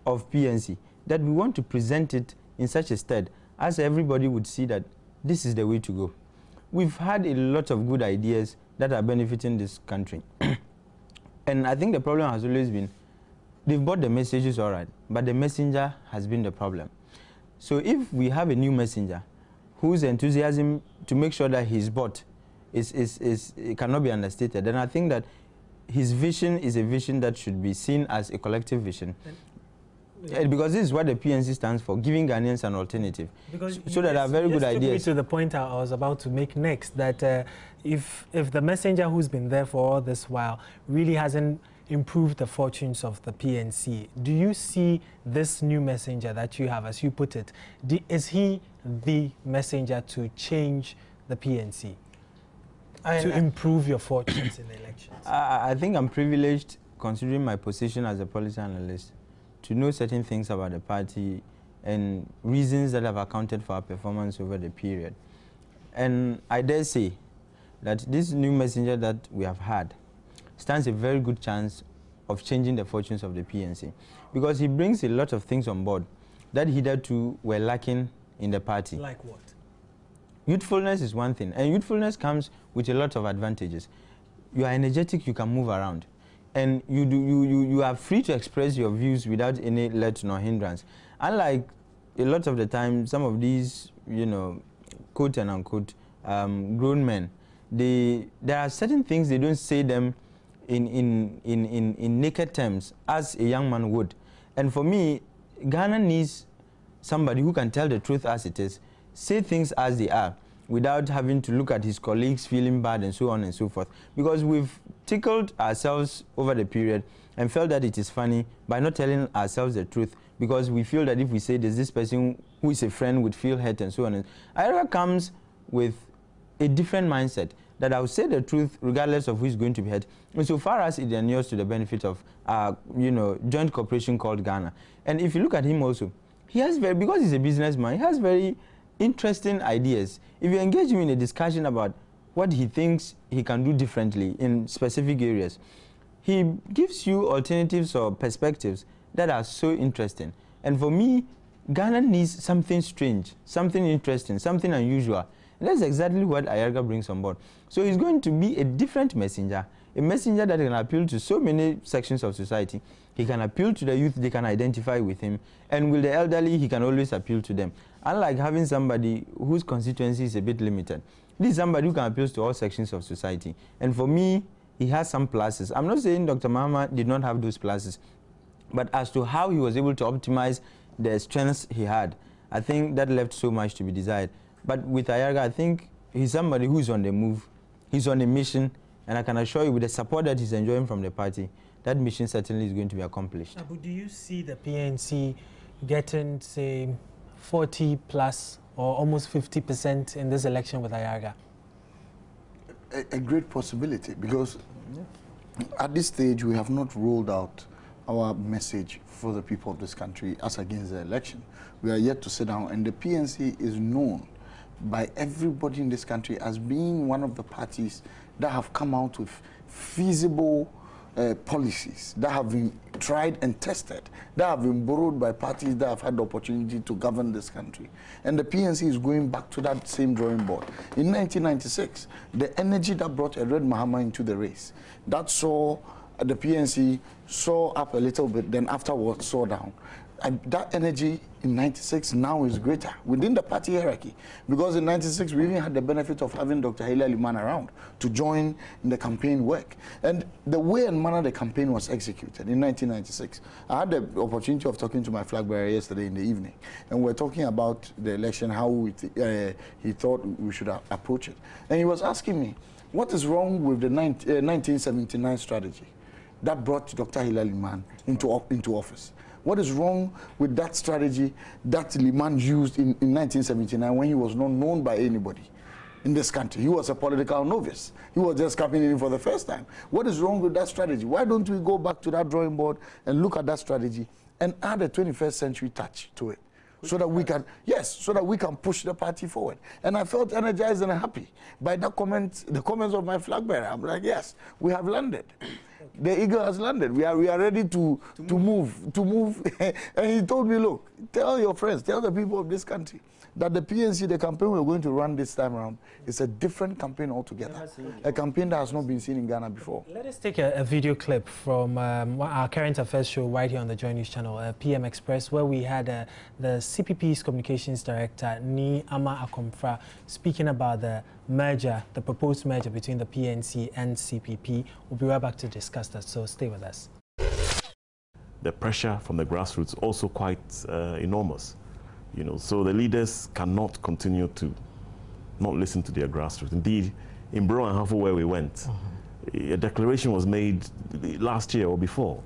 of PNC, that we want to present it in such a stead as everybody would see that this is the way to go. We've had a lot of good ideas that are benefiting this country. And I think the problem has always been, they've bought the messages all right, but the messenger has been the problem. So if we have a new messenger whose enthusiasm to make sure that he's bought it cannot be understated, then I think that his vision is a vision that should be seen as a collective vision. Because this is what the PNC stands for, giving Ghanaians an alternative. Because so that are very good ideas. To the point I was about to make next, that if the messenger who's been there for all this while really hasn't improved the fortunes of the PNC, do you see this new messenger that you have, as you put it, is he the messenger to change the PNC, to improve your fortunes in the elections? I think I'm privileged, considering my position as a policy analyst, to know certain things about the party and reasons that have accounted for our performance over the period. And I dare say that this new messenger that we have had stands a very good chance of changing the fortunes of the PNC, because he brings a lot of things on board that hitherto were lacking in the party. Like what? Youthfulness is one thing, and youthfulness comes with a lot of advantages. You are energetic, you can move around, and you are free to express your views without any let nor hindrance. Unlike a lot of the time, some of these, quote and unquote, grown men, there are certain things they don't say them in naked terms as a young man would. And for me, Ghana needs somebody who can tell the truth as it is, say things as they are, without having to look at his colleagues feeling bad and so on and so forth. Because we've tickled ourselves over the period and felt that it is funny by not telling ourselves the truth, because we feel that if we say there's this person who is a friend would feel hurt and so on. Ayara comes with a different mindset, that I will say the truth regardless of who is going to be hurt, insofar as it inures to the benefit of joint corporation called Ghana. And if you look at him also, he has because he's a businessman, he has very interesting ideas. If you engage him in a discussion about what he thinks he can do differently in specific areas, he gives you alternatives or perspectives that are so interesting. And for me, Ghana needs something strange, something interesting, something unusual. And that's exactly what Ayarga brings on board. So he's going to be a different messenger, a messenger that can appeal to so many sections of society. He can appeal to the youth, they can identify with him. And with the elderly, he can always appeal to them. Unlike having somebody whose constituency is a bit limited. This is somebody who can appeal to all sections of society. And for me, he has some pluses. I'm not saying Dr. Mahama did not have those pluses, but as to how he was able to optimize the strengths he had, I think that left so much to be desired. But with Ayarga, I think he's somebody who's on the move, he's on a mission, and I can assure you with the support that he's enjoying from the party, that mission certainly is going to be accomplished. But do you see the PNC getting, say, 40 plus or almost 50% in this election with Ayarga? A great possibility, because at this stage we have not rolled out our message for the people of this country as against the election. We are yet to sit down, and the PNC is known by everybody in this country as being one of the parties that have come out with feasible policies that have been tried and tested, that have been borrowed by parties that have had the opportunity to govern this country. And the PNC is going back to that same drawing board. In 1996, the energy that brought Red Mahama into the race, that saw the PNC saw up a little bit, then afterwards saw down. And that energy in 96 now is greater within the party hierarchy, because in 96 we even had the benefit of having Dr. Hilary Liman around to join in the campaign work. And the way and manner the campaign was executed in 1996, I had the opportunity of talking to my flag bearer yesterday in the evening, and we're talking about the election, how he thought we should approach it. And he was asking me, what is wrong with the 1979 strategy that brought Dr. Hilary Liman into office? What is wrong with that strategy that Liman used in 1979 when he was not known by anybody in this country? He was a political novice. He was just campaigning for the first time. What is wrong with that strategy? Why don't we go back to that drawing board and look at that strategy and add a 21st century touch to it? So that we can, so that we can push the party forward. And I felt energized and happy by that comment, the comments of my flag bearer. I'm like, yes, we have landed. The eagle has landed. We are ready to move. And he told me, look, tell your friends, tell the people of this country that the PNC, the campaign we're going to run this time around, is a different campaign altogether. A campaign that has not been seen in Ghana before. Let us take a video clip from our current affairs show right here on the Joy News channel, PM Express, where we had the CPP's communications director, Ni Ama Akomfra, speaking about the merger, the proposed merger between the PNC and CPP. We'll be right back to discuss that, so stay with us. The pressure from the grassroots also quite enormous. You know, so the leaders cannot continue to not listen to their grassroots. Indeed, in Bro and Hafo, where we went, a declaration was made last year or before,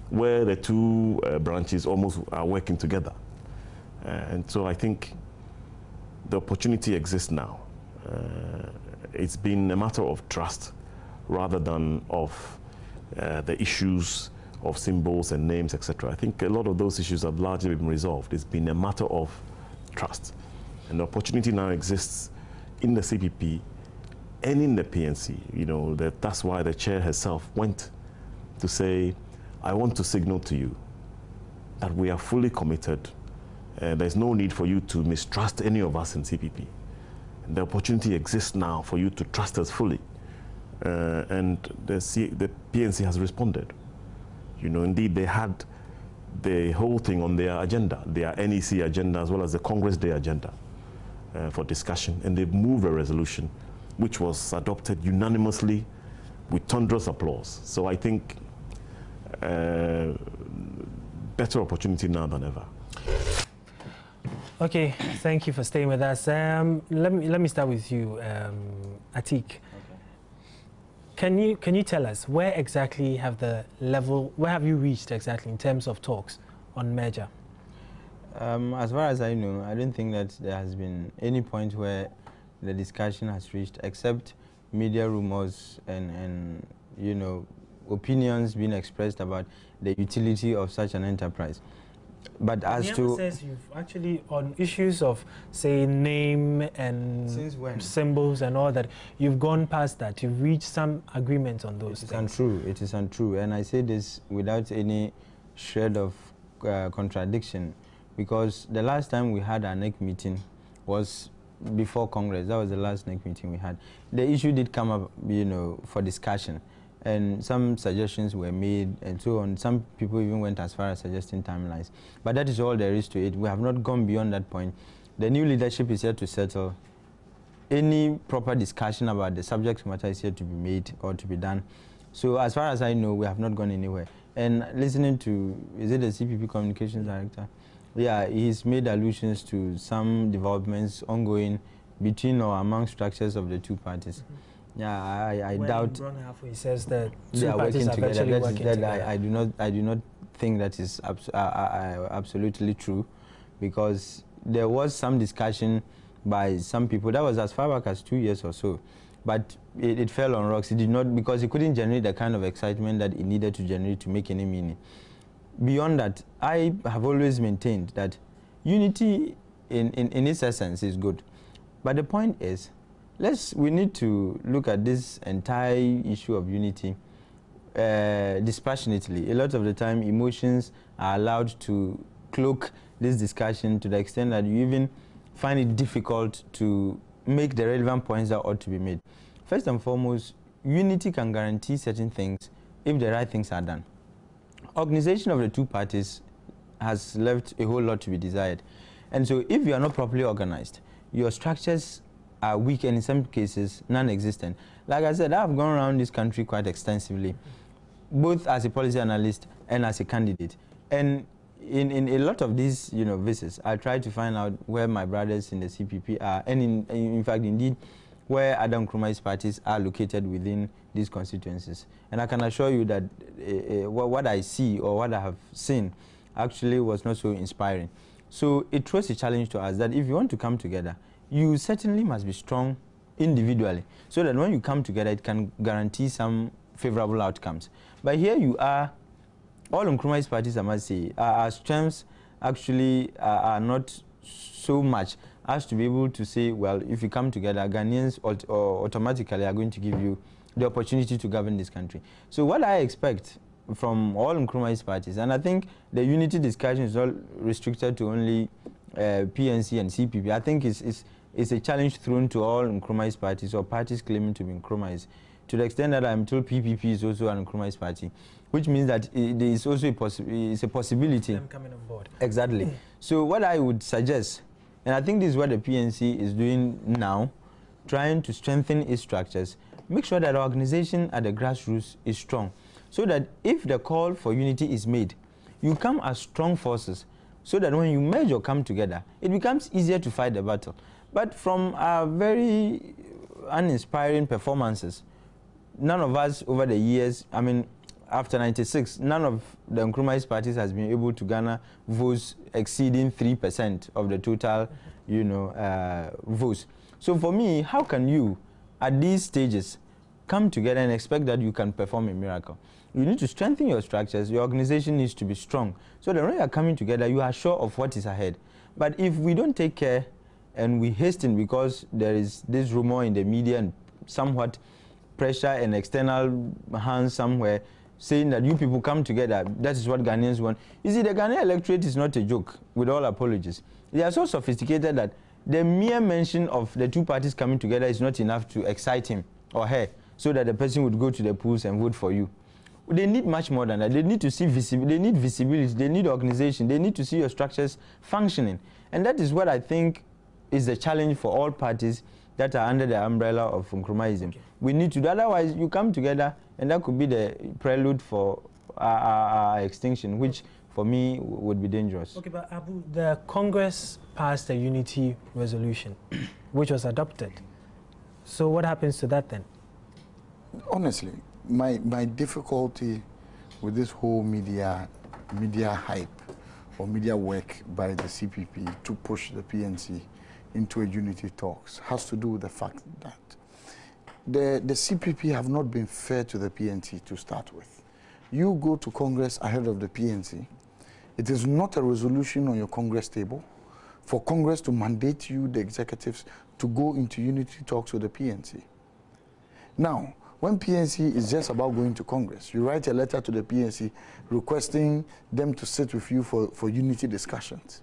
where the two branches almost are working together. And so I think the opportunity exists now. It's been a matter of trust rather than of the issues of symbols and names, etc. I think a lot of those issues have largely been resolved. It's been a matter of trust. And the opportunity now exists in the CPP and in the PNC. You know, that's why the chair herself went to say, I want to signal to you that we are fully committed. There's no need for you to mistrust any of us in CPP. And the opportunity exists now for you to trust us fully. And the PNC has responded. You know, indeed, they had the whole thing on their agenda, their NEC agenda as well as the Congress Day agenda for discussion. And they've moved a resolution which was adopted unanimously with thunderous applause. So I think better opportunity now than ever. Okay, thank you for staying with us. Let me start with you, Atik. Can you tell us where exactly where have you reached exactly in terms of talks on merger? As far as I know, I don't think that there has been any point where the discussion has reached, except media rumors and you know, opinions being expressed about the utility of such an enterprise. But as to says you've actually on issues of say name and symbols and all that, you've gone past that. You've reached some agreement on those. It is untrue. It is untrue, and I say this without any shred of contradiction, because the last time we had our NEC meeting was before Congress. That was the last NEC meeting we had. The issue did come up, you know, for discussion. And some suggestions were made and so on. Some people even went as far as suggesting timelines. But that is all there is to it. We have not gone beyond that point. The new leadership is here to settle. Any proper discussion about the subject matter is here to be made or to be done. So as far as I know, we have not gone anywhere. And listening to, is it the CPP Communications Director? Yeah, he's made allusions to some developments ongoing between or among structures of the two parties. Yeah, I doubt. He says that they are working together. I do not think that is absolutely true, because there was some discussion by some people. That was as far back as 2 years or so, but it fell on rocks. It did not, because it couldn't generate the kind of excitement that it needed to generate to make any meaning. Beyond that, I have always maintained that unity in its essence is good, but the point is, we need to look at this entire issue of unity dispassionately. A lot of the time, emotions are allowed to cloak this discussion to the extent that you even find it difficult to make the relevant points that ought to be made. First and foremost, unity can guarantee certain things if the right things are done. Organization of the two parties has left a whole lot to be desired. And so if you are not properly organized, your structures are weak and in some cases non-existent. Like I said, I've gone around this country quite extensively, both as a policy analyst and as a candidate. And in a lot of these visits, I try to find out where my brothers in the CPP are, and in fact, indeed, where Adam Nkrumah's parties are located within these constituencies. And I can assure you that what I see or what I have seen actually was not so inspiring. So it throws a challenge to us that if you want to come together, you certainly must be strong individually, so that when you come together, it can guarantee some favorable outcomes. But here you are, all Nkrumah's parties, I must say, our strengths actually are not so much as to be able to say, well, if you come together, Ghanaians automatically are going to give you the opportunity to govern this country. So what I expect from all Nkrumah's parties, and I think the unity discussion is not restricted to only PNC and CPP. I think it's a challenge thrown to all Nkrumah's parties or parties claiming to be Nkrumah's, to the extent that I'm told PPP is also an Nkrumah's party, which means that there is also a possibility. Them coming on board. Exactly. So what I would suggest, and I think this is what the PNC is doing now, trying to strengthen its structures, make sure that the organization at the grassroots is strong, so that if the call for unity is made, you come as strong forces, so that when you merge or come together, it becomes easier to fight the battle. But from our very uninspiring performances, none of us over the years, I mean, after 96, none of the Nkrumah's parties has been able to garner votes exceeding 3% of the total, votes. So for me, how can you, at these stages, come together and expect that you can perform a miracle? You need to strengthen your structures. Your organization needs to be strong, so that when you are coming together, you are sure of what is ahead. But if we don't take care and we hasten because there is this rumor in the media and somewhat pressure and external hands somewhere saying that you people come together, that is what Ghanaians want. You see, the Ghanaian electorate is not a joke, with all apologies. They are so sophisticated that the mere mention of the two parties coming together is not enough to excite him or her, so that the person would go to the polls and vote for you. They need much more than that. They need to see they need visibility, they need organization, they need to see your structures functioning. And that is what I think is the challenge for all parties that are under the umbrella of Nkrumahism. Okay. We need to do, otherwise you come together and that could be the prelude for our extinction, which for me would be dangerous. Okay, but Abu, the Congress passed a unity resolution, which was adopted. So what happens to that then? Honestly, my difficulty with this whole media hype or media work by the CPP to push the PNC into a unity talks has to do with the fact that the CPP have not been fair to the PNC to start with. You go to Congress ahead of the PNC. It is not a resolution on your Congress table for Congress to mandate you, the executives, to go into unity talks with the PNC. Now, when PNC is just about going to Congress, you write a letter to the PNC requesting them to sit with you for unity discussions.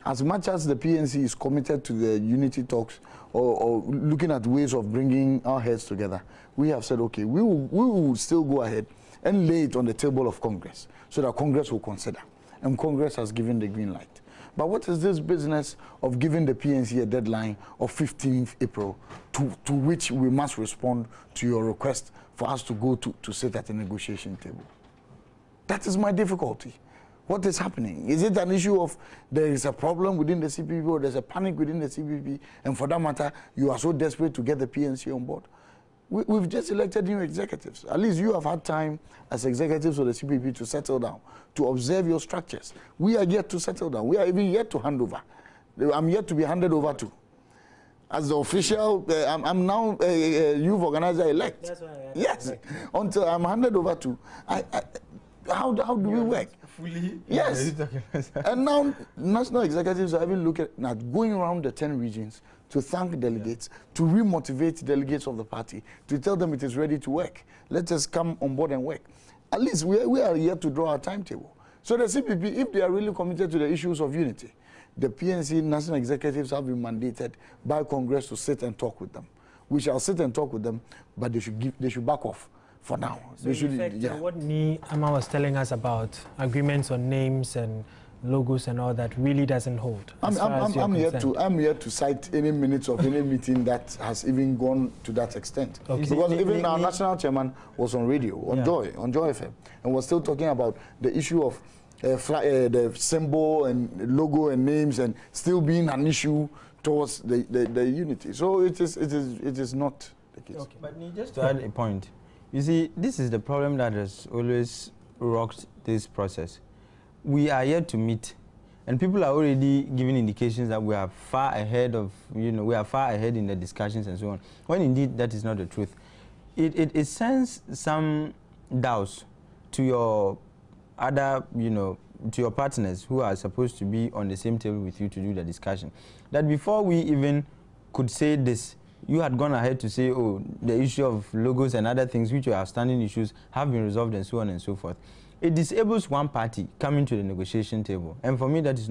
As much as the PNC is committed to the unity talks or looking at ways of bringing our heads together, we have said, okay, we will still go ahead and lay it on the table of Congress so that Congress will consider. And Congress has given the green light. But what is this business of giving the PNC a deadline of 15th April to which we must respond to your request for us to go to sit at a negotiation table? That is my difficulty. What is happening? Is it an issue of there is a problem within the CPP or there's a panic within the CPP, and for that matter, you are so desperate to get the PNC on board? We've just elected new executives. At least you have had time as executives of the CPP to settle down, to observe your structures. We are yet to settle down. We are even yet to hand over. I'm yet to be handed over to. As the official, I'm now a youth organizer elect. That's why yes, until I'm handed over to. How do we work? Fully. Yes. And now national executives are even looking at going around the 10 regions to thank delegates, to re-motivate delegates of the party, to tell them it is ready to work. Let us come on board and work. At least we are here to draw our timetable. So the CPP, if they are really committed to the issues of unity, the PNC national executives have been mandated by Congress to sit and talk with them. We shall sit and talk with them, but they should back off for now. So they should, in fact, what Amma was telling us about agreements on names and logos and all that really doesn't hold. I'm here to cite any minutes of any meeting that has even gone to that extent. Okay. Because even our national chairman was on radio, on Joy FM, and was still talking about the issue of the symbol and logo and names and still being an issue towards the unity. So it is not the case. Okay. But just to add a point, you see, this is the problem that has always rocked this process. We are yet to meet, and people are already giving indications that we are far ahead of, we are far ahead in the discussions and so on, when indeed that is not the truth. It sends some doubts to your other, to your partners who are supposed to be on the same table with you to do the discussion, that before we even could say this, you had gone ahead to say, oh, the issue of logos and other things which were outstanding issues have been resolved and so on and so forth. It disables one party coming to the negotiation table. And for me, that is